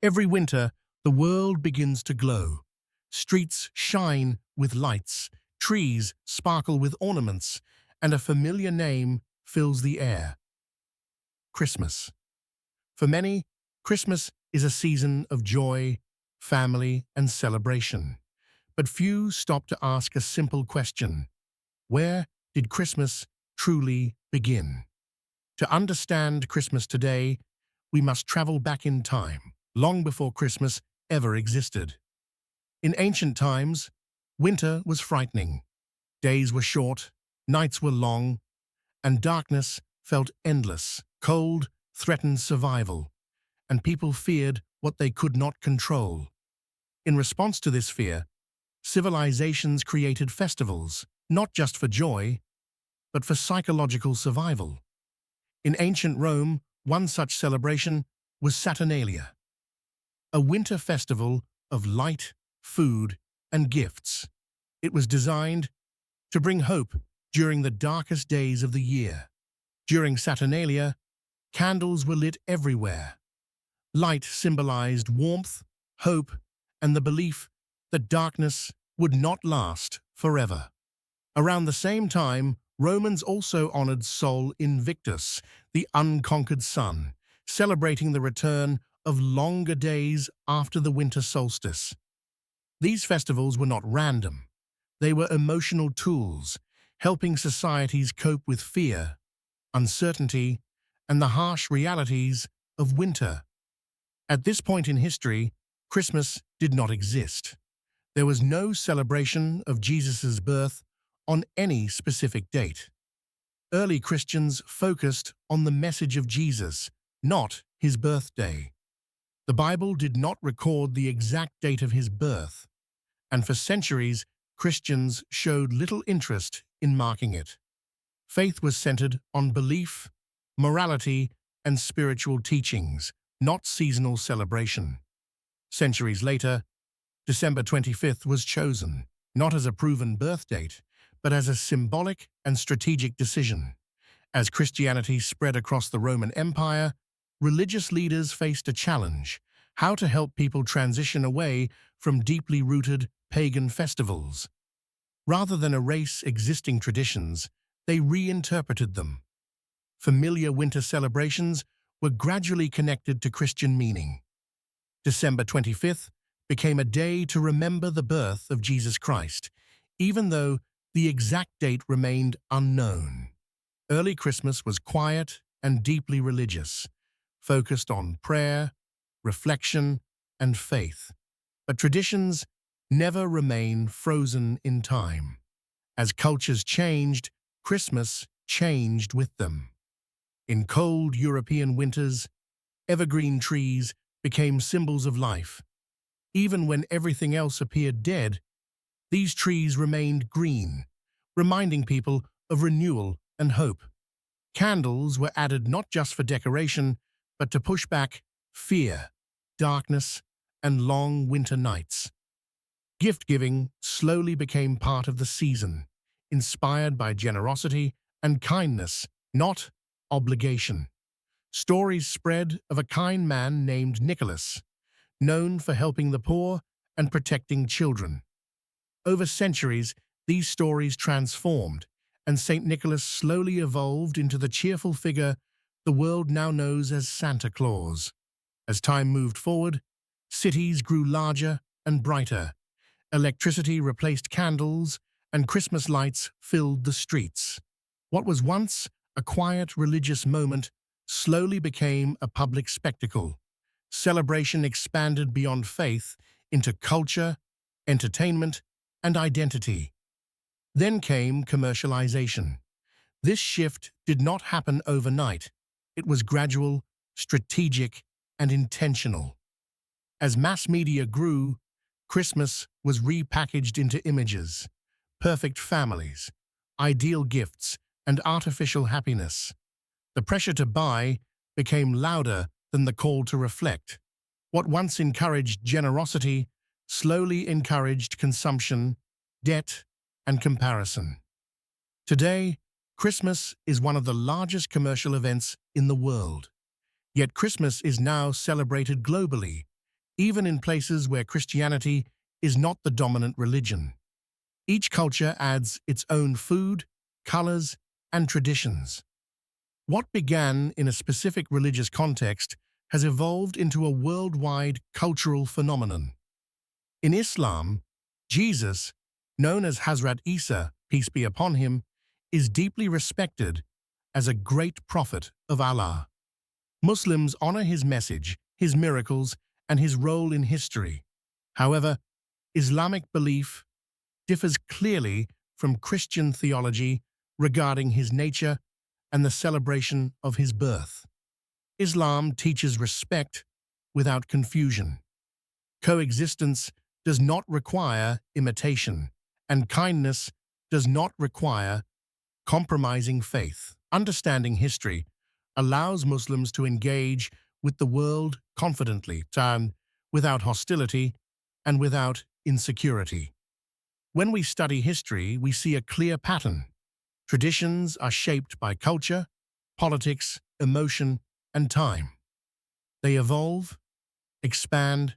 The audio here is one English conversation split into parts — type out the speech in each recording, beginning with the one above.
Every winter, the world begins to glow. Streets shine with lights, trees sparkle with ornaments, and a familiar name fills the air: Christmas. For many, Christmas is a season of joy, family, and celebration. But few stop to ask a simple question: where did Christmas truly begin? To understand Christmas today, we must travel back in time, long before Christmas ever existed. In ancient times, winter was frightening. Days were short, nights were long, and darkness felt endless. Cold threatened survival, and people feared what they could not control. In response to this fear, civilizations created festivals, not just for joy, but for psychological survival. In ancient Rome, one such celebration was Saturnalia, a winter festival of light, food, and gifts. It was designed to bring hope during the darkest days of the year. During Saturnalia, candles were lit everywhere. Light symbolized warmth, hope, and the belief that darkness would not last forever. Around the same time, Romans also honored Sol Invictus, the unconquered sun, celebrating the return of longer days after the winter solstice. These festivals were not random. They were emotional tools, helping societies cope with fear, uncertainty, and the harsh realities of winter. At this point in history, Christmas did not exist. There was no celebration of Jesus' birth on any specific date. Early Christians focused on the message of Jesus, not his birthday. The Bible did not record the exact date of his birth, and for centuries, Christians showed little interest in marking it. Faith was centered on belief, morality, and spiritual teachings, not seasonal celebration. Centuries later, December 25th was chosen, not as a proven birth date, but as a symbolic and strategic decision. As Christianity spread across the Roman Empire, religious leaders faced a challenge: how to help people transition away from deeply rooted pagan festivals. Rather than erase existing traditions, they reinterpreted them. Familiar winter celebrations were gradually connected to Christian meaning. December 25th became a day to remember the birth of Jesus Christ, even though the exact date remained unknown. Early Christmas was quiet and deeply religious, focused on prayer, reflection, and faith. But traditions never remain frozen in time. As cultures changed, Christmas changed with them. In cold European winters, evergreen trees became symbols of life. Even when everything else appeared dead, these trees remained green, reminding people of renewal and hope. Candles were added not just for decoration, but to push back fear, darkness, and long winter nights. Gift-giving slowly became part of the season, inspired by generosity and kindness, not obligation. Stories spread of a kind man named Nicholas, known for helping the poor and protecting children. Over centuries, these stories transformed, and St. Nicholas slowly evolved into the cheerful figure the world now knows as Santa Claus. As time moved forward, cities grew larger and brighter. Electricity replaced candles, and Christmas lights filled the streets. What was once a quiet religious moment slowly became a public spectacle. Celebration expanded beyond faith into culture, entertainment, and identity. Then came commercialization. This shift did not happen overnight. It was gradual, strategic, and intentional. As mass media grew, Christmas was repackaged into images: perfect families, ideal gifts, and artificial happiness. The pressure to buy became louder than the call to reflect. What once encouraged generosity slowly encouraged consumption, debt, and comparison. Today, Christmas is one of the largest commercial events in the world. Yet Christmas is now celebrated globally, even in places where Christianity is not the dominant religion. Each culture adds its own food, colors, and traditions. What began in a specific religious context has evolved into a worldwide cultural phenomenon. In Islam, Jesus, known as Hazrat Isa, peace be upon him, is deeply respected as a great prophet of Allah. Muslims honor his message, his miracles, and his role in history. However, Islamic belief differs clearly from Christian theology regarding his nature and the celebration of his birth. Islam teaches respect without confusion. Coexistence does not require imitation, and kindness does not require compromising faith. Understanding history allows Muslims to engage with the world confidently, without hostility and without insecurity. When we study history, we see a clear pattern. Traditions are shaped by culture, politics, emotion, and time. They evolve, expand,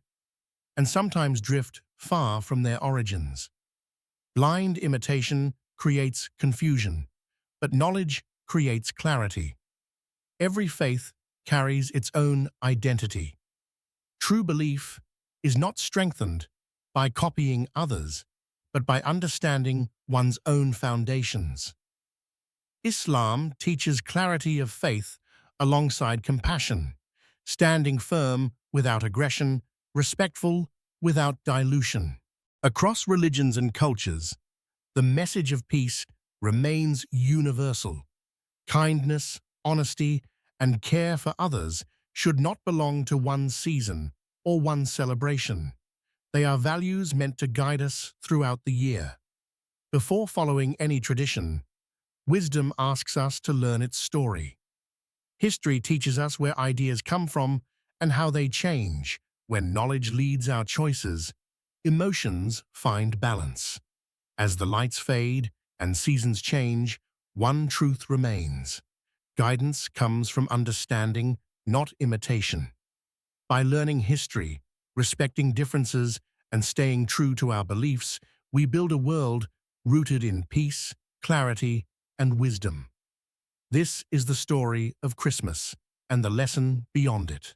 and sometimes drift far from their origins. Blind imitation creates confusion, but knowledge creates clarity. Every faith carries its own identity. True belief is not strengthened by copying others, but by understanding one's own foundations. Islam teaches clarity of faith alongside compassion, standing firm without aggression, respectful without dilution. Across religions and cultures, the message of peace remains universal. Kindness, honesty, and care for others should not belong to one season or one celebration. They are values meant to guide us throughout the year. Before following any tradition, wisdom asks us to learn its story. History teaches us where ideas come from and how they change. When knowledge leads our choices, emotions find balance. As the lights fade and seasons change, one truth remains. Guidance comes from understanding, not imitation. By learning history, respecting differences, and staying true to our beliefs, we build a world rooted in peace, clarity, and wisdom. This is the story of Christmas and the lesson beyond it.